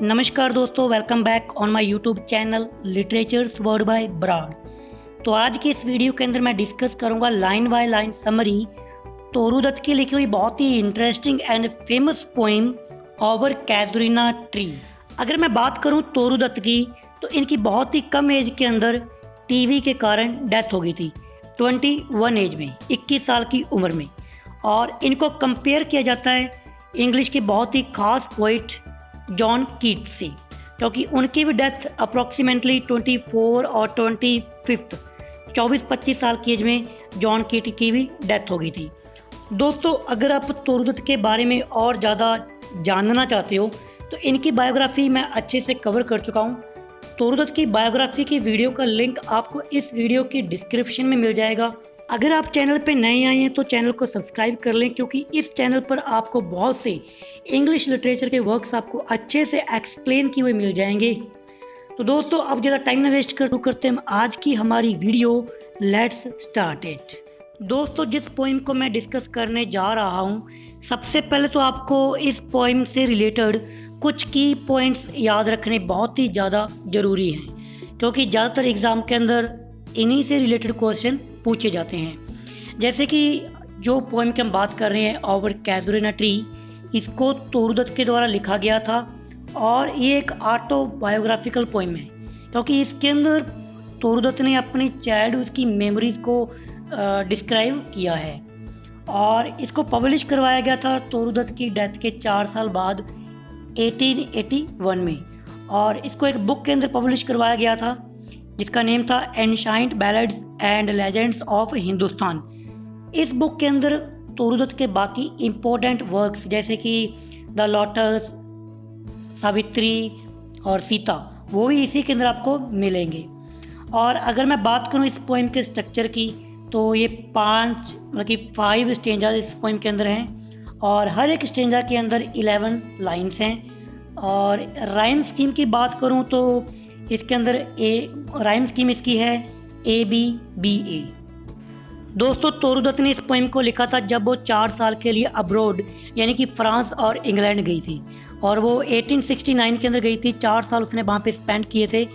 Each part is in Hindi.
नमस्कार दोस्तों, welcome back on my YouTube channel literature's word by Brad. तो आज की इस वीडियो के अंदर मैं डिस्कस करूंगा line by line summary Toru Dutt की लिखी हुई बहुत ही interesting and famous poem our casuarina tree. अगर मैं बात करूं तोरू दत्त की, तो इनकी बहुत ही कम एज के अंदर टीवी के कारण डेथ हो गई थी। 21 एज में, 21 साल की उम्र में। और इनको कंपेयर किया जाता है इंग्लिश के बहुत ही खास पोइट जॉन कीट्स से, क्योंकि उनकी भी डेथ अप्रॉक्सीमेटली 24 और 24-25 साल की एज में जॉन कीट की भी डेथ हो गई थी। दोस्तों, अगर आप तोरू दत्त के बारे में और ज़्यादा जानना चाहते हो तो इनकी बायोग्राफी मैं अच्छे से कवर कर चुका हूँ। तोरू दत्त की बायोग्राफी की वीडियो का लिंक आपको इस वीडियो की डिस्क्रिप्शन में मिल जाएगा। अगर आप चैनल पर नए आए हैं तो चैनल को सब्सक्राइब कर लें, क्योंकि इस चैनल पर आपको बहुत से इंग्लिश लिटरेचर के वर्क्स आपको अच्छे से एक्सप्लेन किए हुए मिल जाएंगे। तो दोस्तों, अब ज़्यादा टाइम न वेस्ट करते हैं आज की हमारी वीडियो। Let's start it. दोस्तों, जिस पोइम को मैं डिस्कस करने जा रहा हूँ, सबसे पहले तो आपको इस पोइम से रिलेटेड कुछ की पॉइंट्स याद रखने बहुत ही ज़्यादा ज़रूरी हैं, क्योंकि ज़्यादातर एग्ज़ाम के अंदर इन्हीं से रिलेटेड क्वेश्चन पूछे जाते हैं। जैसे कि जो पोइम की हम बात कर रहे हैं ओवर कैजुरीना ट्री, इसको तोरू दत्त के द्वारा लिखा गया था और ये एक ऑटोबायोग्राफिकल पोइम है, क्योंकि इसके अंदर तोरू दत्त ने अपनी चाइल्डहुड की मेमोरीज़ को डिस्क्राइब किया है। और इसको पब्लिश करवाया गया था तोरू दत्त की डेथ के 4 साल बाद 1881 में, और इसको एक बुक के अंदर पब्लिश करवाया गया था जिसका नेम था ancient ballads and legends of Hindustan. इस बुक के अंदर तोरू दत्त के बाकी इम्पोर्टेंट वर्क्स जैसे कि द लोटस, सावित्री और सीता, वो भी इसी के अंदर आपको मिलेंगे। और अगर मैं बात करूँ इस पोइम के स्ट्रक्चर की, तो ये 5 स्टेंजा इस पोइम के अंदर हैं, और हर एक स्टेंजा के अंदर 11 लाइन्स हैं। और राइम स्कीम की बात करूँ तो इसके अंदर राइम स्कीम इसकी है ABBA। दोस्तों, तोरू दत्त ने इस पोइम को लिखा था जब वो 4 साल के लिए अब्रॉड यानी कि फ्रांस और इंग्लैंड गई थी, और वो 1869 के अंदर गई थी। 4 साल उसने वहाँ पे स्पेंड किए थे।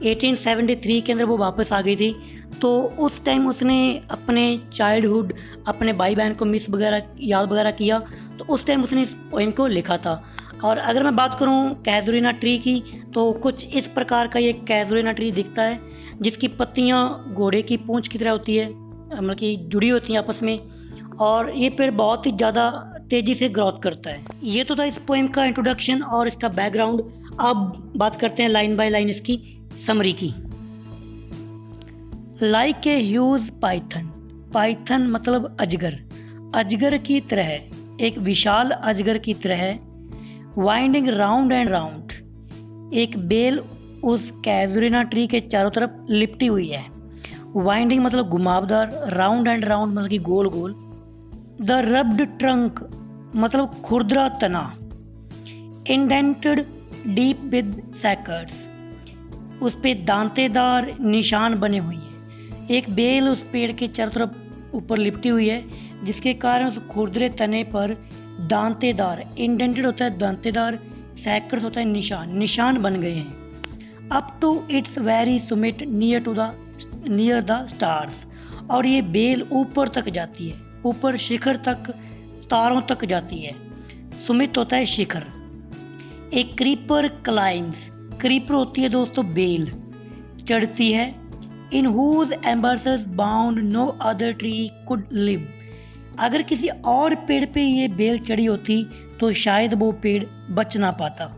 1873 के अंदर वो वापस आ गई थी। तो उस टाइम उसने अपने चाइल्डहुड, अपने भाई बहन को मिस वगैरह याद वगैरह किया, तो उस टाइम उसने इस पोइम को लिखा था। और अगर मैं बात करूं कैजुरीना ट्री की, तो कुछ इस प्रकार का ये कैजुरीना ट्री दिखता है, जिसकी पत्तियां घोड़े की पूंछ की तरह होती है, मतलब कि जुड़ी होती हैं आपस में, और ये पेड़ बहुत ही ज़्यादा तेज़ी से ग्रोथ करता है। ये तो था इस पोइम का इंट्रोडक्शन और इसका बैकग्राउंड। अब बात करते हैं लाइन बाय लाइन इसकी समरी की। Like a huge Python, Python मतलब अजगर, अजगर की तरह, एक विशाल अजगर की तरह, वाइंडिंग राउंड एंड राउंड, एक बेल उस कैजुरीना ट्री के चारों तरफ लिपटी हुई है। वाइंडिंग मतलब घुमावदार, राउंड एंड राउंड मतलब कि गोल गोल। द रब्ड ट्रंक मतलब खुरदरा तना, इंडेंटेड डीप विद सैकर्स, उस पे दांतेदार निशान बने हुए हैं। एक बेल उस पेड़ के चारों तरफ ऊपर लिपटी हुई है, जिसके कारण उस खुरदरे तने पर दांतेदार, इंडेंटेड होता है दांतेदार, सैकर्स होता है निशान, निशान बन गए हैं। Up to its very summit near the stars, और ये बेल ऊपर तक जाती है, ऊपर शिखर तक, तारों तक जाती है। सुमित होता है शिखर। एक क्रीपर क्लाइम्स, क्रीपर होती है दोस्तों बेल, चढ़ती है। In whose embraces bound no other tree could live, अगर किसी और पेड़ पे ये बेल चढ़ी होती तो शायद वो पेड़ बच ना पाता।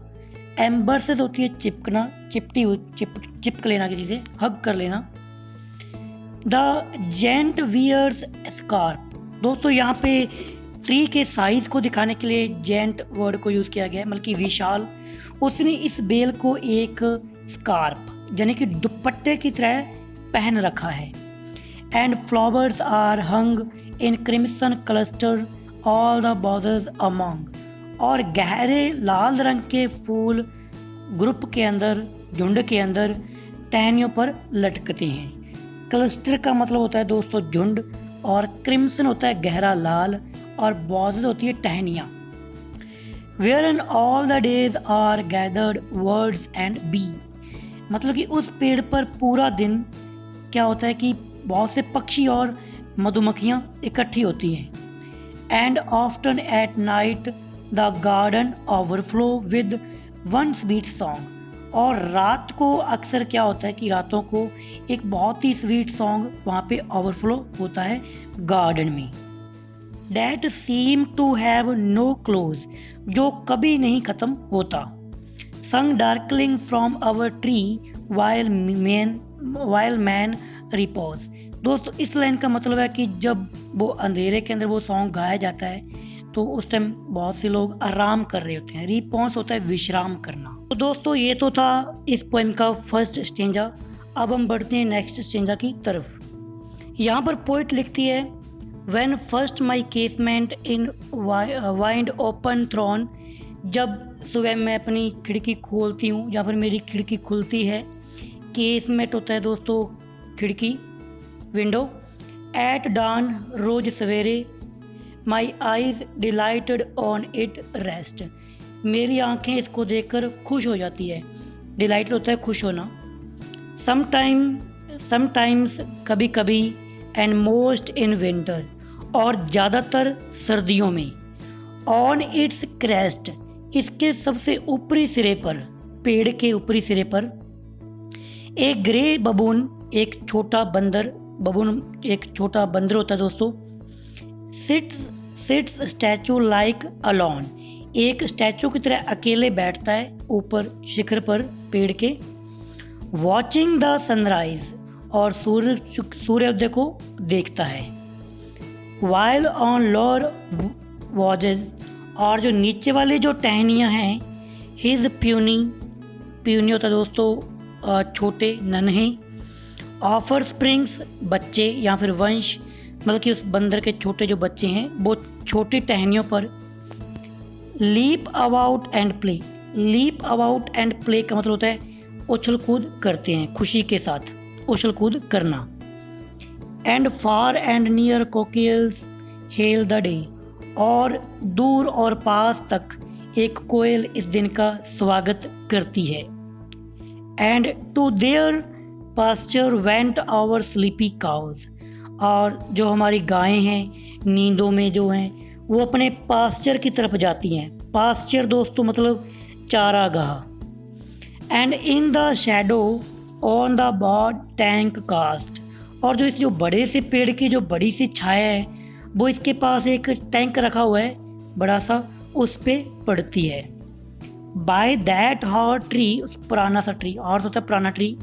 एम्बर्सेस होती है चिपकना, चिपक लेना, किसी से हग कर लेना। द जेंट वियर्स स्कार्फ, दोस्तों यहाँ पे ट्री के साइज को दिखाने के लिए जेंट वर्ड को यूज़ किया गया है, मतलब कि विशाल। उसने इस बेल को एक स्कार्फ यानी कि दुपट्टे की तरह पहन रखा है। And flowers are hung in crimson cluster all the borders among, और गहरे लाल रंग के फूल ग्रुप के अंदर, झुंड के अंदर टहनियों पर लटकते हैं। क्लस्टर का मतलब होता है दोस्तों झुंड, और क्रिम्सन होता है गहरा लाल, और बॉर्डर होती है टहनियाँ। wherein all the days are gathered words and bee। मतलब कि उस पेड़ पर पूरा दिन क्या होता है कि बहुत से पक्षी और मधुमक्खियाँ इकट्ठी होती हैं। And often at night the garden overflow with one sweet song. और रात को अक्सर क्या होता है कि रातों को एक बहुत ही स्वीट सॉन्ग वहाँ पे ओवरफ्लो होता है गार्डन में। That seem to have no close, जो कभी नहीं ख़त्म होता। Sung darkling from our tree while man repose. दोस्तों इस लाइन का मतलब है कि जब वो अंधेरे के अंदर वो सॉन्ग गाया जाता है तो उस टाइम बहुत से लोग आराम कर रहे होते हैं। रिपोज होता है विश्राम करना। तो दोस्तों ये तो था इस पोएम का फर्स्ट स्टेंजा। अब हम बढ़ते हैं नेक्स्ट स्टेंजा की तरफ। यहाँ पर पोइट लिखती है, When first my casement in wind open thrown, जब सुबह मैं अपनी खिड़की खोलती हूँ या फिर मेरी खिड़की खुलती है। केसमेंट होता है दोस्तों खिड़की, विंडो। एट dawn, रोज सवेरे। My eyes dilated on it rest, मेरी आंखें इसको देखकर खुश हो जाती है। डिलाइटेड होता है खुश होना। समटाइम्स कभी कभी, एंड मोस्ट इन विंटर, और ज़्यादातर सर्दियों में। ऑन इट्स क्रेस्ट, इसके सबसे ऊपरी सिरे पर, पेड़ के ऊपरी सिरे पर। एक ग्रे बबून, एक छोटा बंदर, बबून एक छोटा बंदर होता है दोस्तों। सिट्स स्टैचू लाइक अलोन, एक स्टैचू की तरह अकेले बैठता है ऊपर शिखर पर पेड़ के। वॉचिंग द सनराइज, और सूर्योदय को देखता है। वाइल ऑन लोअर वॉजेज, और जो नीचे वाली जो टहनियाँ हैं, हिज प्यूनी होता है दोस्तों छोटे नन्हे। ऑफर स्प्रिंग्स, बच्चे या फिर वंश, मतलब कि उस बंदर के छोटे जो बच्चे हैं वो छोटी टहनियों पर। Leap about and play, leap about and play का मतलब होता है उछल कूद करते हैं, खुशी के साथ उछल कूद करना। And far and near kokilas hail the day, और दूर और पास तक एक कोयल इस दिन का स्वागत करती है। And to their pasture went our sleepy cows, और जो हमारी गायें हैं नींदों में जो हैं वो अपने पास्चर की तरफ जाती हैं। पास्चर दोस्तों मतलब चारागाह। And in the shadow on the broad tank cast, और जो इस जो बड़े से पेड़ की जो बड़ी सी छाया है वो इसके पास एक टैंक रखा हुआ है बड़ा सा, उस पे पड़ती है। बाय दैट हॉर ट्री, उस पुराना सा ट्री, और होता है पुराना tree.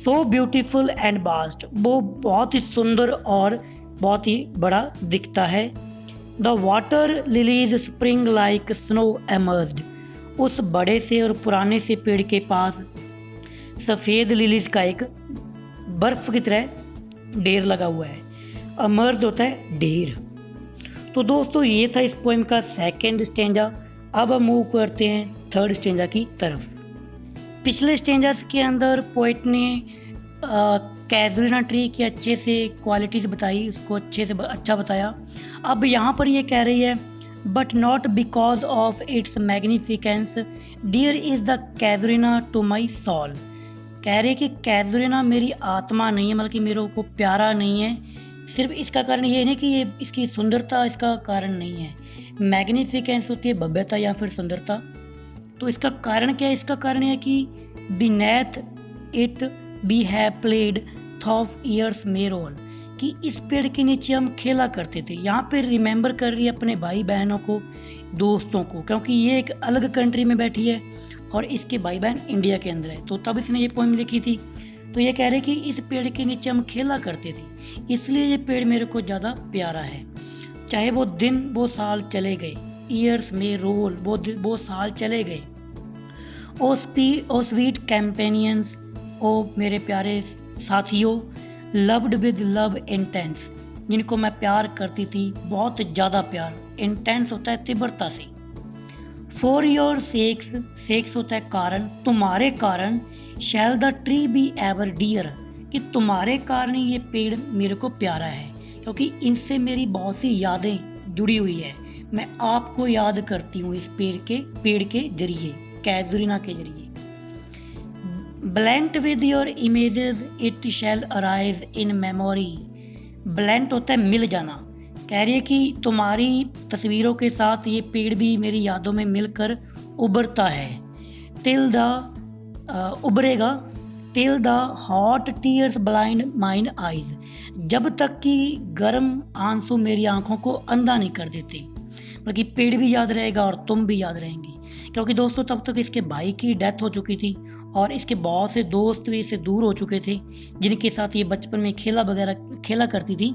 So beautiful and vast, वो बहुत ही सुंदर और बहुत ही बड़ा दिखता है। The water lilies spring like snow emerged, उस बड़े से और पुराने से पेड़ के पास सफ़ेद लिलीज का एक बर्फ की तरह ढेर लगा हुआ है। अमर्ज होता है ढेर। तो दोस्तों ये था इस पोएम का सेकंड स्टेंजा। अब हम मूव करते हैं थर्ड स्टेंजा की तरफ। पिछले स्टेंजास के अंदर पोइट ने कैजुलिना ट्री की अच्छे से क्वालिटीज़ बताई, उसको अच्छे से अच्छा बताया। अब यहाँ पर ये कह रही है, but not because of its magnificence dear is the casuarina to my soul. कह रहे कि कैजुलिना मेरी आत्मा नहीं है, मतलब कि मेरे को प्यारा नहीं है। सिर्फ इसका कारण ये नहीं कि ये इसकी सुंदरता इसका कारण नहीं है। मैग्निफिकेंस होती है भव्यता या फिर सुंदरता। तो इसका कारण क्या है? इसका कारण है कि beneath it we have played though years may roll, कि इस पेड़ के नीचे हम खेला करते थे। यहाँ पे रिमेंबर कर रही है अपने भाई बहनों को, दोस्तों को, क्योंकि ये एक अलग कंट्री में बैठी है और इसके भाई बहन इंडिया के अंदर है। तो तब इसने ये पोएम लिखी थी। तो ये कह रहे कि इस पेड़ के नीचे हम खेला करते थे, इसलिए ये पेड़ मेरे को ज़्यादा प्यारा है। चाहे वो दिन वो साल चले गए, ईयर्स में रोल वो साल चले गए। ओ स्वीट कैम्पेनियंस, ओ मेरे प्यारे साथियों, लव्ड विद लव इंटेंस, जिनको मैं प्यार करती थी बहुत ज़्यादा प्यार। इंटेंस होता है तीव्रता से। फॉर योर सेक्स, सेक्स होता है कारण, तुम्हारे कारण। Shall the tree be ever dear, कि तुम्हारे कारण ही ये पेड़ मेरे को प्यारा है, क्योंकि इनसे मेरी बहुत सी यादें जुड़ी हुई है। मैं आपको याद करती हूँ इस पेड़ के जरिए, कैजुरीना के जरिए। Blent with your images it shall arise in memory. Blent होता है मिल जाना, कह रही है कि तुम्हारी तस्वीरों के साथ ये पेड़ भी मेरी यादों में मिलकर उभरता है। टिल द उभरेगा, till the hot tears blind mine eyes, जब तक कि गर्म आंसू मेरी आंखों को अंधा नहीं कर देते। मतलब कि पेड़ भी याद रहेगा और तुम भी याद रहेंगी, क्योंकि दोस्तों तब तक इसके भाई की डेथ हो चुकी थी और इसके बहुत से दोस्त भी इससे दूर हो चुके थे, जिनके साथ ये बचपन में खेला करती थी।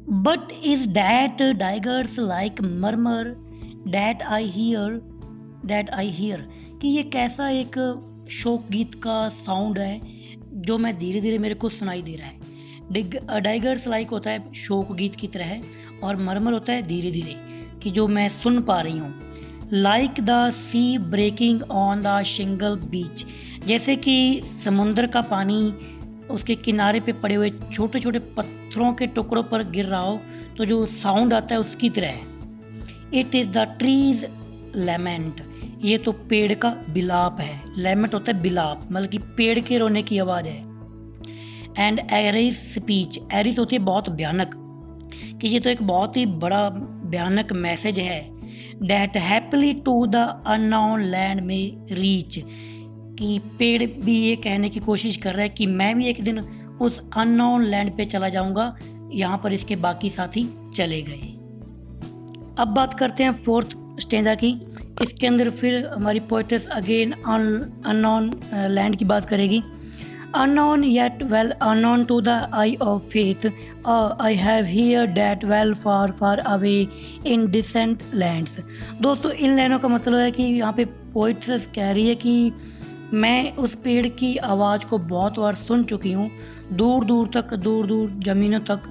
But is that dirges like murmur that I hear, कि ये कैसा एक शोक गीत का साउंड है जो मैं धीरे धीरे मेरे को सुनाई दे रहा है। डाइगर्स लाइक होता है शोक गीत की तरह है, और मरमर होता है धीरे धीरे कि जो मैं सुन पा रही हूँ। Like the sea breaking on the shingle beach, जैसे कि समुद्र का पानी उसके किनारे पे पड़े हुए छोटे छोटे पत्थरों के टुकड़ों पर गिर रहा हो तो जो साउंड आता है उसकी तरह है। It is the tree's lament, ये तो पेड़ का बिलाप है। लेमेंट होता है बिलाप, मतलब कि पेड़ के रोने की आवाज़ है। एंड एरिस स्पीच, एरिस होती है बहुत भयानक, कि ये तो एक बहुत ही बड़ा भयानक मैसेज है। That happily to the unknown land में रीच, कि पेड़ भी ये कहने की कोशिश कर रहा है कि मैं भी एक दिन उस अननोन लैंड पे चला जाऊंगा। यहाँ पर इसके बाकी साथी चले गए। अब बात करते हैं फोर्थ स्टेंजा की। इसके अंदर फिर हमारी पोएट्स अगेन अननोन लैंड की बात करेगी। Unknown yet well unknown to the eye of faith, I have heard that well far far away in distant lands। दोस्तों इन लाइनों का मतलब है कि यहाँ पे पोइट्स कह रही है कि मैं उस पेड़ की आवाज़ को बहुत बार सुन चुकी हूँ, दूर दूर ज़मीनों तक,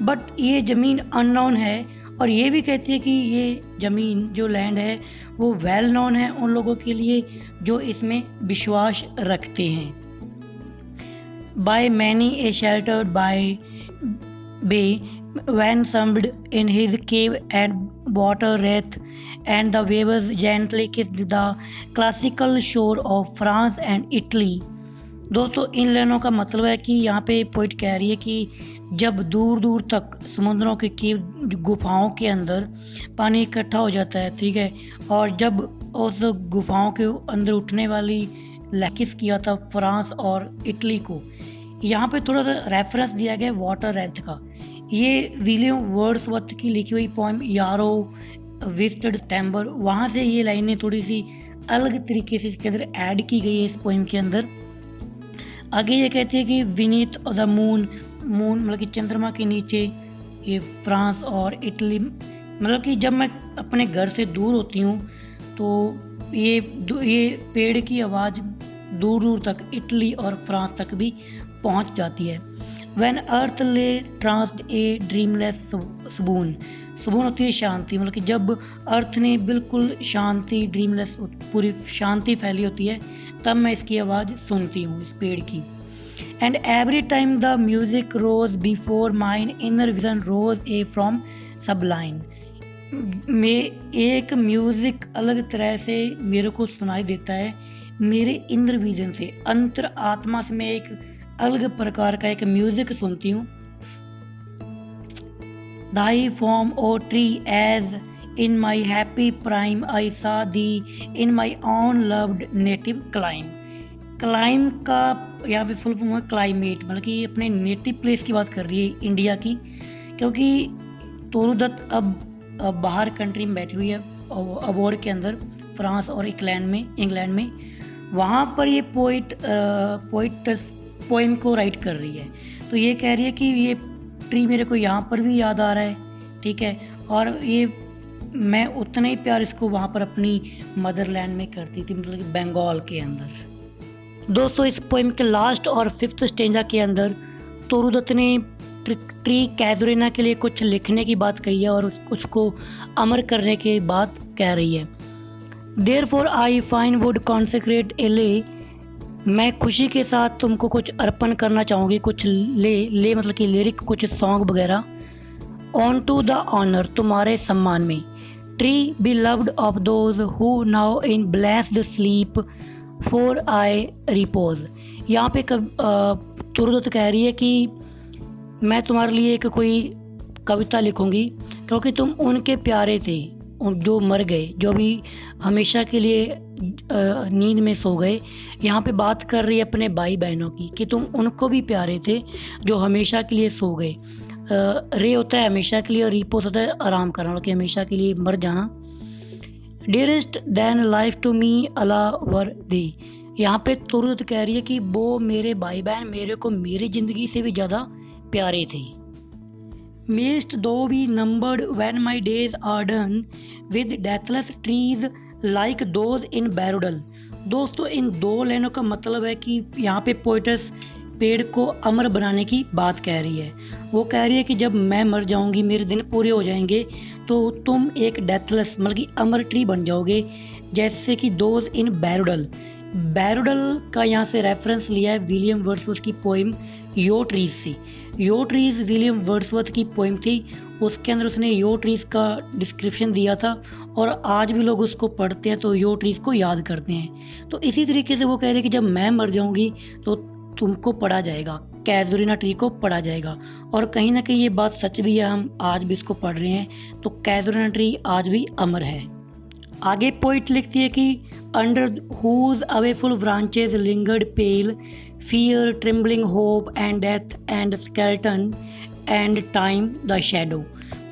बट ये ज़मीन अननोन है। और ये भी कहती है कि ये ज़मीन जो लैंड है वो वेल नोन है उन लोगों के लिए जो इसमें विश्वास रखते हैं। By many a sheltered by bay, when summed in his cave and water wraith, and the waves gently kissed the classical shore of France and Italy। दोस्तों इन लाइनों का मतलब है कि यहाँ पे पोइट कह रही है कि जब दूर दूर तक समुद्रों के केव गुफाओं के अंदर पानी इकट्ठा हो जाता है, ठीक है, और जब उस गुफाओं के अंदर उठने वाली लैकिस किया था फ्रांस और इटली को। यहाँ पे थोड़ा सा रेफरेंस दिया गया वाटर रेंथ का। ये विलियम वर्ड्सवर्थ की लिखी हुई पोएम यारो विस्टड टेम्बर, वहाँ से ये लाइनें थोड़ी सी अलग तरीके से इसके अंदर ऐड की गई है इस पोएम के अंदर। आगे ये कहती है कि विनीत द मून मतलब कि चंद्रमा के नीचे ये फ्रांस और इटली, मतलब कि जब मैं अपने घर से दूर होती हूँ तो ये पेड़ की आवाज़ दूर दूर तक इटली और फ्रांस तक भी पहुंच जाती है। When earth lay tranced a dreamless swoon, swoon होती है शांति, मतलब कि जब अर्थ ने बिल्कुल शांति ड्रीमलेस पूरी शांति फैली होती है तब मैं इसकी आवाज़ सुनती हूँ इस पेड़ की। And every time the music rose before mine inner vision rose a from sublime, में एक म्यूज़िक अलग तरह से मेरे को सुनाई देता है मेरे इंद्र विजन से, अंतर आत्मा से मैं एक अलग प्रकार का एक म्यूजिक सुनती हूँ। Thy form O tree as in my happy prime I saw thee in my own loved native clime। Climb का यहाँ पे फुल फॉर्म है क्लाइमेट, मतलब कि अपने नेटिव प्लेस की बात कर रही है इंडिया की, क्योंकि तोरू दत्त अब बाहर कंट्री में बैठी हुई है अबोर्ड के अंदर फ्रांस और इंग्लैंड में वहाँ पर ये पोइट पोएम को राइट कर रही है। तो ये कह रही है कि ये ट्री मेरे को यहाँ पर भी याद आ रहा है, ठीक है, और ये मैं उतना ही प्यार इसको वहाँ पर अपनी मदरलैंड में करती थी, मतलब कि बंगाल के अंदर। दोस्तों इस पोएम के लास्ट और फिफ्थ स्टेंजा के अंदर तोरू दत्त ने ट्री कैजुरीना के लिए कुछ लिखने की बात कही है और उसको अमर करने की बात कह रही है। Therefore I find would consecrate a lay, मैं खुशी के साथ तुमको कुछ अर्पण करना चाहूँगी, कुछ ले मतलब कि लिरिक कुछ सॉन्ग वगैरह। ऑन टू द ऑनर, तुम्हारे सम्मान में। Tree be loved of those who now in blessed sleep for I repose. यहाँ पे तुरदत कह रही है कि मैं तुम्हारे लिए एक कोई कविता लिखूंगी क्योंकि तुम उनके प्यारे थे जो मर गए, जो भी हमेशा के लिए नींद में सो गए। यहाँ पे बात कर रही है अपने भाई बहनों की कि तुम उनको भी प्यारे थे जो हमेशा के लिए सो गए। रे होता है हमेशा के लिए और रिपोज होता है आराम करना, कि हमेशा के लिए मर जाना। Dearest than life to me alas were दे। यहाँ पे तुरंत कह रही है कि वो मेरे भाई बहन मेरे को मेरी ज़िंदगी से भी ज़्यादा प्यारे थे। Mayst thou be numbered when my days are done with deathless trees like those in Barudal। दोस्तों इन दो लाइनों का मतलब है कि यहाँ पे पोइटस पेड़ को अमर बनाने की बात कह रही है। वो कह रही है कि जब मैं मर जाऊँगी, मेरे दिन पूरे हो जाएंगे, तो तुम एक डेथलेस मतलब कि अमर ट्री बन जाओगे, जैसे कि दोज इन बैरुडल। बैरुडल का यहाँ से रेफरेंस लिया है विलियम वर्ड्सवर्थ की पोइम यो ट्रीज से। यो ट्रीज़ विलियम वर्ड्सवर्थ की पोइम थी, उसके अंदर उसने यो ट्रीज़ का डिस्क्रिप्शन दिया था और आज भी लोग उसको पढ़ते हैं तो यो ट्रीज़ को याद करते हैं। तो इसी तरीके से वो कह रहे हैं कि जब मैं मर जाऊंगी तो तुमको पढ़ा जाएगा, कैजुरिना ट्री को पढ़ा जाएगा। और कहीं ना कहीं ये बात सच भी है, हम आज भी इसको पढ़ रहे हैं, तो कैजुरिना ट्री आज भी अमर है। आगे पोइट लिखती है कि under whose अवेफुल branches lingered pail fear, trembling hope and death and skeleton and time the shadow।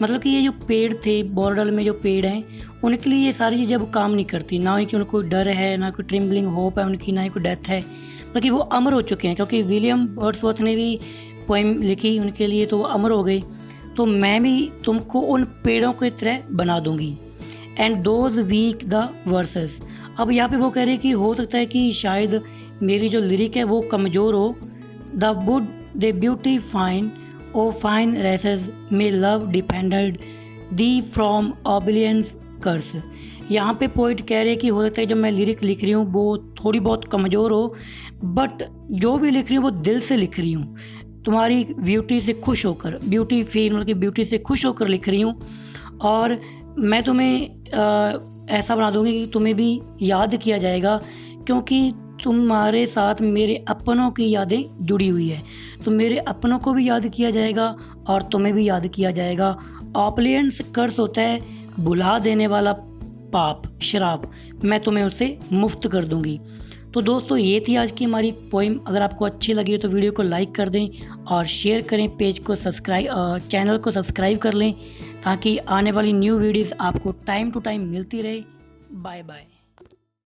मतलब कि ये जो पेड़ थे बॉर्डल में, जो पेड़ हैं, उनके लिए ये सारी चीज़ें अब काम नहीं करती, ना ही कि उनको डर है, ना कोई ट्रिम्बलिंग होप है उनकी, ना ही कोई डेथ है, मतलब कि वो अमर हो चुके हैं। क्योंकि विलियम वर्ड्सवर्थ ने भी पोइम लिखी उनके लिए, तो वो अमर हो गए। तो मैं भी तुमको उन पेड़ों की तरह बना दूंगी। And those weak the verses. अब यहाँ पे वो कह रहे हैं कि हो सकता है कि शायद मेरी जो लिरिक है वो कमज़ोर हो। The wood they beauty fine O fine races may love depended thee from oblivion's curse. यहाँ पे पोइट कह रहे हैं कि हो सकता है जब मैं लिरिक लिख रही हूँ वो थोड़ी बहुत कमज़ोर हो, बट जो भी लिख रही हूँ वो दिल से लिख रही हूँ, तुम्हारी ब्यूटी से खुश होकर, ब्यूटी फील मतलब कि ब्यूटी से खुश होकर लिख रही हूँ। और मैं तुम्हें ऐसा बना दूँगी कि तुम्हें भी याद किया जाएगा, क्योंकि तुम्हारे साथ मेरे अपनों की यादें जुड़ी हुई है। तो मेरे अपनों को भी याद किया जाएगा और तुम्हें भी याद किया जाएगा। ऑपलियंस कर्स होता है भुला देने वाला पाप, शराब, मैं तुम्हें उससे मुफ्त कर दूंगी। तो दोस्तों ये थी आज की हमारी पोइम। अगर आपको अच्छी लगी तो वीडियो को लाइक कर दें और शेयर करें, पेज को चैनल को सब्सक्राइब कर लें ताकि आने वाली न्यू वीडियोज़ आपको टाइम टू टाइम मिलती रहे। Bye bye.